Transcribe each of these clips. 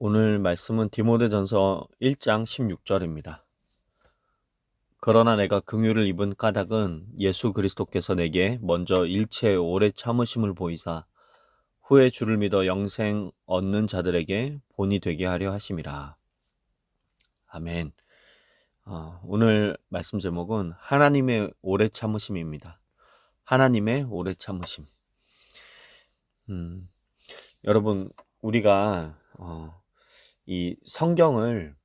오늘 말씀은 디모데전서 1장 16절입니다. 그러나 내가 긍휼을 입은 까닭은 예수 그리스도께서 내게 먼저 일체의 오래 참으심을 보이사 후에 주를 믿어 영생 얻는 자들에게 본이 되게 하려 하심이라. 아멘. 오늘 말씀 제목은 하나님의 오래 참으심입니다. 하나님의 오래 참으심. 여러분, 우리가 이 성경을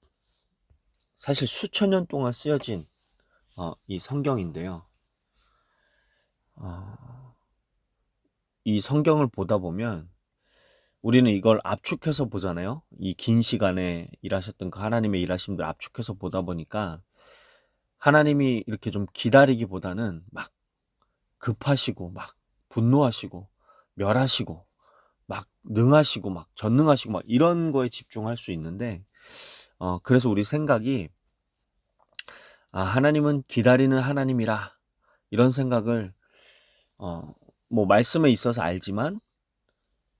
사실 수천 년 동안 쓰여진 이 성경인데요. 이 성경을 보다 보면 우리는 이걸 압축해서 보잖아요. 이 긴 시간에 일하셨던 그 하나님의 일하심들 압축해서 보다 보니까 하나님이 이렇게 좀 기다리기보다는 막 급하시고 막 분노하시고 멸하시고 막 능하시고 막 전능하시고 막 이런 거에 집중할 수 있는데 그래서 우리 생각이 하나님은 기다리는 하나님이라 이런 생각을 뭐 말씀에 있어서 알지만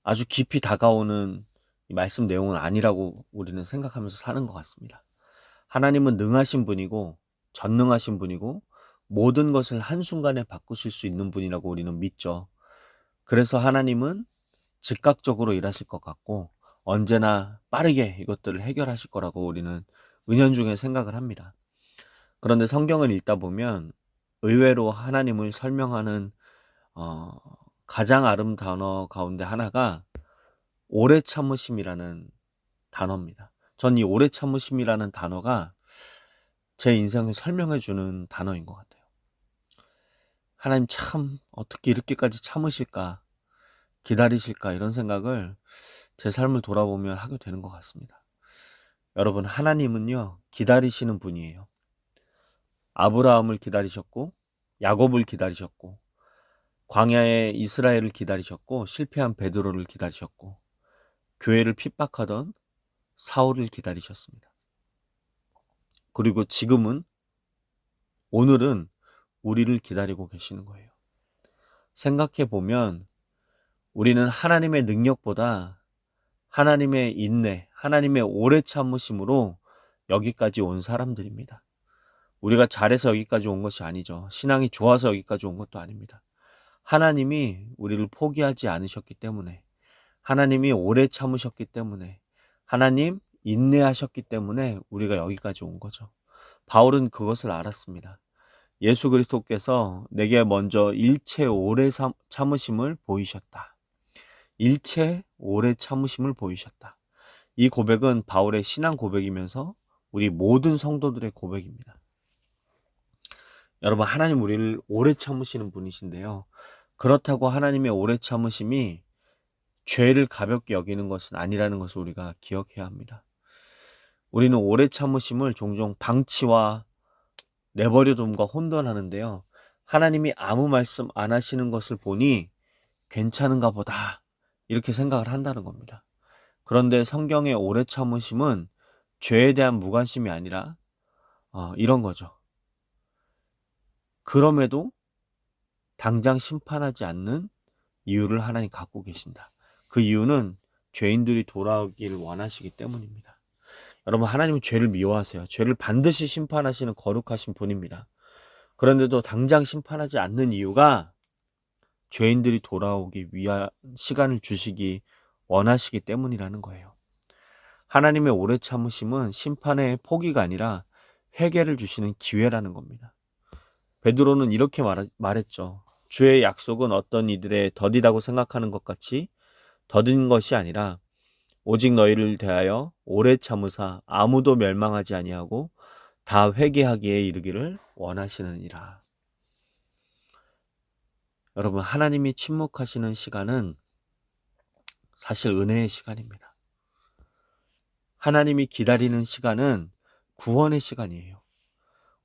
아주 깊이 다가오는 이 말씀 내용은 아니라고 우리는 생각하면서 사는 것 같습니다. 하나님은 능하신 분이고 전능하신 분이고 모든 것을 한순간에 바꾸실 수 있는 분이라고 우리는 믿죠. 그래서 하나님은 즉각적으로 일하실 것 같고 언제나 빠르게 이것들을 해결하실 거라고 우리는 은연중에 생각을 합니다. 그런데 성경을 읽다 보면 의외로 하나님을 설명하는 가장 아름다운 단어 가운데 하나가 오래 참으심이라는 단어입니다. 전 이 오래 참으심이라는 단어가 제 인생을 설명해 주는 단어인 것 같아요. 하나님 참 어떻게 이렇게까지 참으실까, 기다리실까 이런 생각을 제 삶을 돌아보면 하게 되는 것 같습니다. 여러분, 하나님은요 기다리시는 분이에요. 아브라함을 기다리셨고 야곱을 기다리셨고 광야의 이스라엘을 기다리셨고 실패한 베드로를 기다리셨고 교회를 핍박하던 사울을 기다리셨습니다. 그리고 지금은 오늘은 우리를 기다리고 계시는 거예요. 생각해 보면 우리는 하나님의 능력보다 하나님의 인내, 하나님의 오래 참으심으로 여기까지 온 사람들입니다. 우리가 잘해서 여기까지 온 것이 아니죠. 신앙이 좋아서 여기까지 온 것도 아닙니다. 하나님이 우리를 포기하지 않으셨기 때문에, 하나님이 오래 참으셨기 때문에, 하나님 인내하셨기 때문에 우리가 여기까지 온 거죠. 바울은 그것을 알았습니다. 예수 그리스도께서 내게 먼저 일체 오래 참으심을 보이셨다. 일체 오래 참으심을 보이셨다. 이 고백은 바울의 신앙 고백이면서 우리 모든 성도들의 고백입니다. 여러분, 하나님 우리를 오래 참으시는 분이신데요. 그렇다고 하나님의 오래 참으심이 죄를 가볍게 여기는 것은 아니라는 것을 우리가 기억해야 합니다. 우리는 오래 참으심을 종종 방치와 내버려둠과 혼돈하는데요. 하나님이 아무 말씀 안 하시는 것을 보니 괜찮은가 보다 이렇게 생각을 한다는 겁니다. 그런데 성경의 오래 참으심은 죄에 대한 무관심이 아니라 이런 거죠. 그럼에도 당장 심판하지 않는 이유를 하나님 갖고 계신다. 그 이유는 죄인들이 돌아오기를 원하시기 때문입니다. 여러분, 하나님은 죄를 미워하세요. 죄를 반드시 심판하시는 거룩하신 분입니다. 그런데도 당장 심판하지 않는 이유가 죄인들이 돌아오기 위한 시간을 주시기 원하시기 때문이라는 거예요. 하나님의 오래 참으심은 심판의 포기가 아니라 회개를 주시는 기회라는 겁니다. 베드로는 이렇게 말했죠. 주의 약속은 어떤 이들의 더디다고 생각하는 것 같이 더딘 것이 아니라 오직 너희를 대하여 오래 참으사 아무도 멸망하지 아니하고 다 회개하기에 이르기를 원하시느니라. 여러분, 하나님이 침묵하시는 시간은 사실 은혜의 시간입니다. 하나님이 기다리는 시간은 구원의 시간이에요.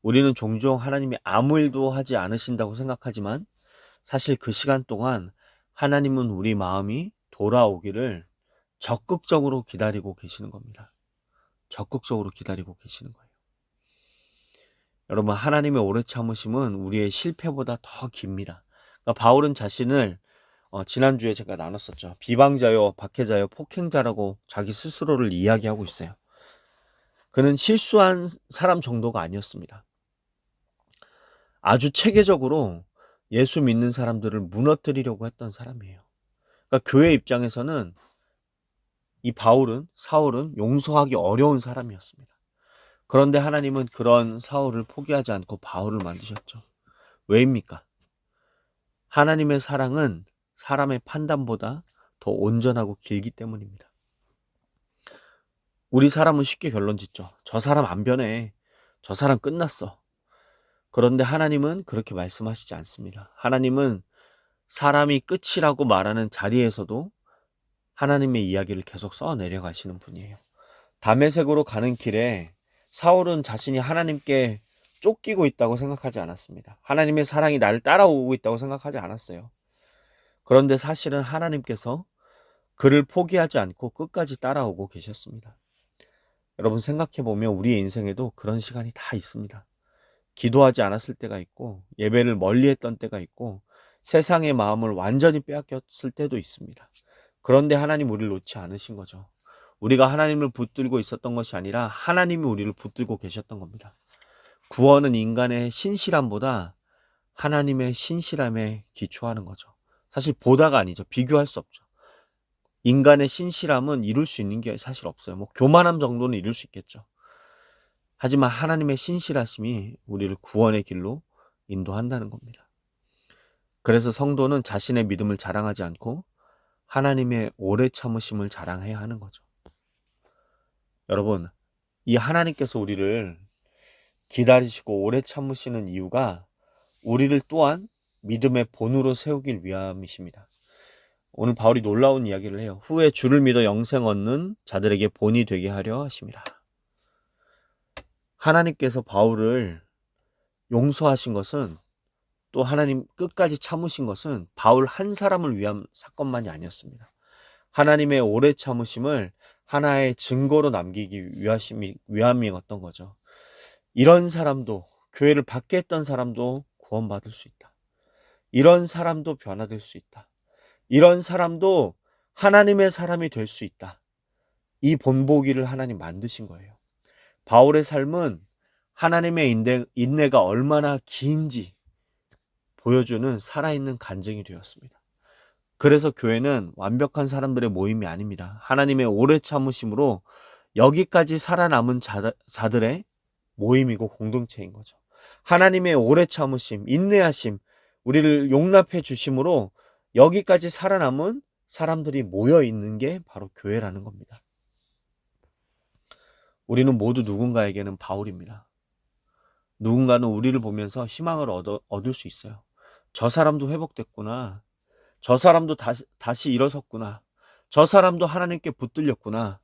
우리는 종종 하나님이 아무 일도 하지 않으신다고 생각하지만 사실 그 시간 동안 하나님은 우리 마음이 돌아오기를 적극적으로 기다리고 계시는 겁니다. 적극적으로 기다리고 계시는 거예요. 여러분, 하나님의 오래 참으심은 우리의 실패보다 더 깁니다. 그러니까 바울은 자신을 지난주에 제가 나눴었죠. 비방자요, 박해자요, 폭행자라고 자기 스스로를 이야기하고 있어요. 그는 실수한 사람 정도가 아니었습니다. 아주 체계적으로 예수 믿는 사람들을 무너뜨리려고 했던 사람이에요. 그러니까 교회 입장에서는 이 사울은 용서하기 어려운 사람이었습니다. 그런데 하나님은 그런 사울을 포기하지 않고 바울을 만드셨죠. 왜입니까? 하나님의 사랑은 사람의 판단보다 더 온전하고 길기 때문입니다. 우리 사람은 쉽게 결론 짓죠. 저 사람 안 변해. 저 사람 끝났어. 그런데 하나님은 그렇게 말씀하시지 않습니다. 하나님은 사람이 끝이라고 말하는 자리에서도 하나님의 이야기를 계속 써 내려가시는 분이에요. 다메섹으로 가는 길에 사울은 자신이 하나님께 쫓기고 있다고 생각하지 않았습니다. 하나님의 사랑이 나를 따라오고 있다고 생각하지 않았어요. 그런데 사실은 하나님께서 그를 포기하지 않고 끝까지 따라오고 계셨습니다. 여러분 생각해보면 우리의 인생에도 그런 시간이 다 있습니다. 기도하지 않았을 때가 있고 예배를 멀리했던 때가 있고 세상의 마음을 완전히 빼앗겼을 때도 있습니다. 그런데 하나님 우리를 놓지 않으신 거죠. 우리가 하나님을 붙들고 있었던 것이 아니라 하나님이 우리를 붙들고 계셨던 겁니다. 구원은 인간의 신실함보다 하나님의 신실함에 기초하는 거죠. 사실 보다가 아니죠. 비교할 수 없죠. 인간의 신실함은 이룰 수 있는 게 사실 없어요. 뭐 교만함 정도는 이룰 수 있겠죠. 하지만 하나님의 신실하심이 우리를 구원의 길로 인도한다는 겁니다. 그래서 성도는 자신의 믿음을 자랑하지 않고 하나님의 오래 참으심을 자랑해야 하는 거죠. 여러분, 이 하나님께서 우리를 기다리시고 오래 참으시는 이유가 우리를 또한 믿음의 본으로 세우길 위함이십니다. 오늘 바울이 놀라운 이야기를 해요. 후에 주를 믿어 영생 얻는 자들에게 본이 되게 하려 하심이라. 하나님께서 바울을 용서하신 것은 또 하나님 끝까지 참으신 것은 바울 한 사람을 위한 사건만이 아니었습니다. 하나님의 오래 참으심을 하나의 증거로 남기기 위함이었던 거죠. 이런 사람도, 교회를 밖에 했던 사람도 구원받을 수 있다. 이런 사람도 변화될 수 있다. 이런 사람도 하나님의 사람이 될 수 있다. 이 본보기를 하나님 만드신 거예요. 바울의 삶은 하나님의 인내가 얼마나 긴지 보여주는 살아있는 간증이 되었습니다. 그래서 교회는 완벽한 사람들의 모임이 아닙니다. 하나님의 오래 참으심으로 여기까지 살아남은 자들의 모임이고 공동체인 거죠. 하나님의 오래 참으심, 인내하심, 우리를 용납해 주심으로 여기까지 살아남은 사람들이 모여 있는 게 바로 교회라는 겁니다. 우리는 모두 누군가에게는 바울입니다. 누군가는 우리를 보면서 희망을 얻을 수 있어요. 저 사람도 회복됐구나. 저 사람도 다시 일어섰구나. 저 사람도 하나님께 붙들렸구나.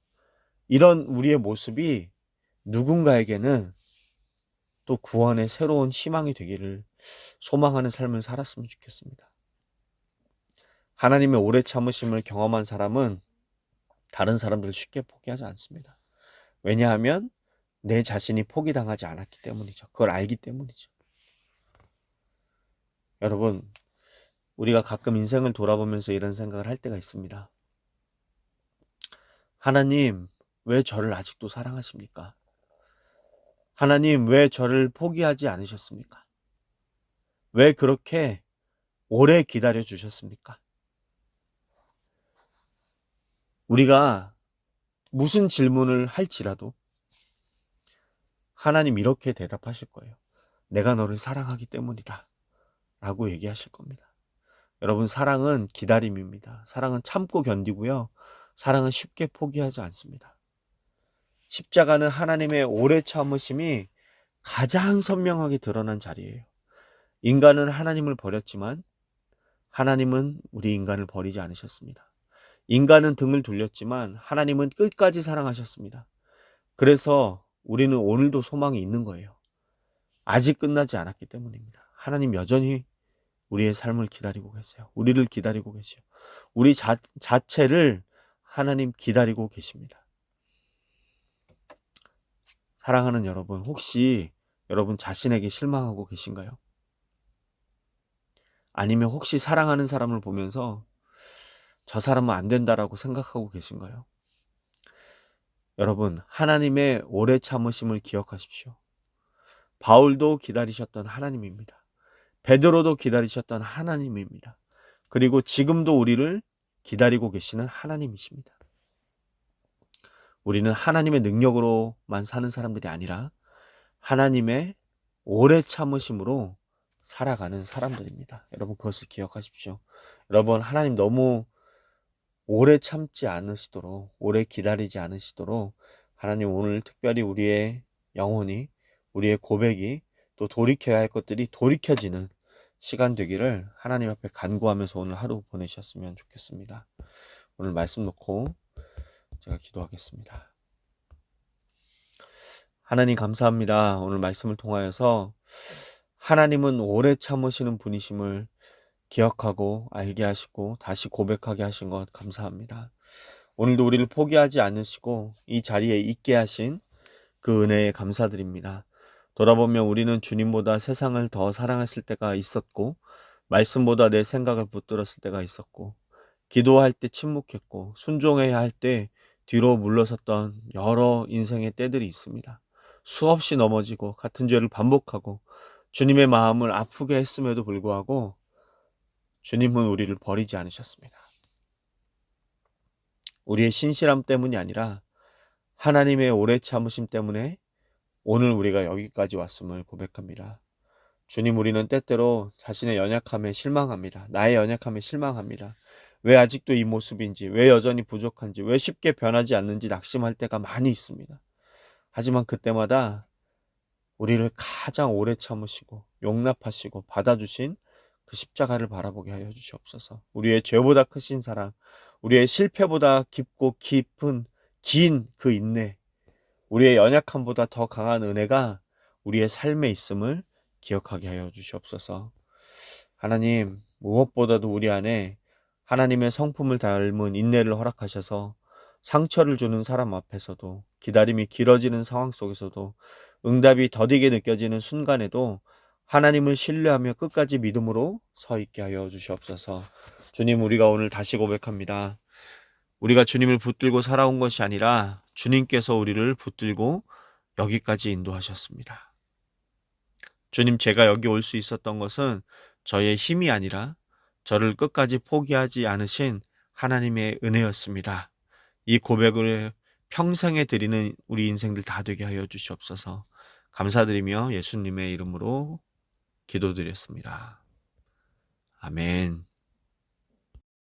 이런 우리의 모습이 누군가에게는 또 구원의 새로운 희망이 되기를 소망하는 삶을 살았으면 좋겠습니다. 하나님의 오래 참으심을 경험한 사람은 다른 사람들을 쉽게 포기하지 않습니다. 왜냐하면 내 자신이 포기당하지 않았기 때문이죠. 그걸 알기 때문이죠. 여러분, 우리가 가끔 인생을 돌아보면서 이런 생각을 할 때가 있습니다. 하나님, 왜 저를 아직도 사랑하십니까? 하나님, 왜 저를 포기하지 않으셨습니까? 왜 그렇게 오래 기다려 주셨습니까? 우리가 무슨 질문을 할지라도 하나님 이렇게 대답하실 거예요. 내가 너를 사랑하기 때문이다. 라고 얘기하실 겁니다. 여러분, 사랑은 기다림입니다. 사랑은 참고 견디고요. 사랑은 쉽게 포기하지 않습니다. 십자가는 하나님의 오래 참으심이 가장 선명하게 드러난 자리예요. 인간은 하나님을 버렸지만 하나님은 우리 인간을 버리지 않으셨습니다. 인간은 등을 돌렸지만 하나님은 끝까지 사랑하셨습니다. 그래서 우리는 오늘도 소망이 있는 거예요. 아직 끝나지 않았기 때문입니다. 하나님 여전히 우리의 삶을 기다리고 계세요. 우리를 기다리고 계세요. 우리 자체를 하나님 기다리고 계십니다. 사랑하는 여러분, 혹시 여러분 자신에게 실망하고 계신가요? 아니면 혹시 사랑하는 사람을 보면서 저 사람은 안 된다라고 생각하고 계신가요? 여러분, 하나님의 오래 참으심을 기억하십시오. 바울도 기다리셨던 하나님입니다. 베드로도 기다리셨던 하나님입니다. 그리고 지금도 우리를 기다리고 계시는 하나님이십니다. 우리는 하나님의 능력으로만 사는 사람들이 아니라 하나님의 오래 참으심으로 살아가는 사람들입니다. 여러분, 그것을 기억하십시오. 여러분, 하나님 너무 오래 참지 않으시도록, 오래 기다리지 않으시도록 하나님 오늘 특별히 우리의 영혼이, 우리의 고백이, 또 돌이켜야 할 것들이 돌이켜지는 시간 되기를 하나님 앞에 간구하면서 오늘 하루 보내셨으면 좋겠습니다. 오늘 말씀 놓고 제가 기도하겠습니다. 하나님 감사합니다. 오늘 말씀을 통하여서 하나님은 오래 참으시는 분이심을 기억하고 알게 하시고 다시 고백하게 하신 것 감사합니다. 오늘도 우리를 포기하지 않으시고 이 자리에 있게 하신 그 은혜에 감사드립니다. 돌아보면 우리는 주님보다 세상을 더 사랑했을 때가 있었고, 말씀보다 내 생각을 붙들었을 때가 있었고, 기도할 때 침묵했고, 순종해야 할 때 뒤로 물러섰던 여러 인생의 때들이 있습니다. 수없이 넘어지고 같은 죄를 반복하고 주님의 마음을 아프게 했음에도 불구하고 주님은 우리를 버리지 않으셨습니다. 우리의 신실함 때문이 아니라 하나님의 오래 참으심 때문에 오늘 우리가 여기까지 왔음을 고백합니다. 주님, 우리는 때때로 자신의 연약함에 실망합니다. 나의 연약함에 실망합니다. 왜 아직도 이 모습인지, 왜 여전히 부족한지, 왜 쉽게 변하지 않는지 낙심할 때가 많이 있습니다. 하지만 그때마다 우리를 가장 오래 참으시고 용납하시고 받아주신 그 십자가를 바라보게 하여 주시옵소서. 우리의 죄보다 크신 사랑, 우리의 실패보다 깊고 깊은 긴 그 인내, 우리의 연약함보다 더 강한 은혜가 우리의 삶에 있음을 기억하게 하여 주시옵소서. 하나님, 무엇보다도 우리 안에 하나님의 성품을 닮은 인내를 허락하셔서 상처를 주는 사람 앞에서도, 기다림이 길어지는 상황 속에서도, 응답이 더디게 느껴지는 순간에도 하나님을 신뢰하며 끝까지 믿음으로 서 있게 하여 주시옵소서. 주님, 우리가 오늘 다시 고백합니다. 우리가 주님을 붙들고 살아온 것이 아니라 주님께서 우리를 붙들고 여기까지 인도하셨습니다. 주님, 제가 여기 올 수 있었던 것은 저의 힘이 아니라 저를 끝까지 포기하지 않으신 하나님의 은혜였습니다. 이 고백을 평생에 드리는 우리 인생들 다 되게 하여 주시옵소서. 감사드리며 예수님의 이름으로 기도드렸습니다. 아멘.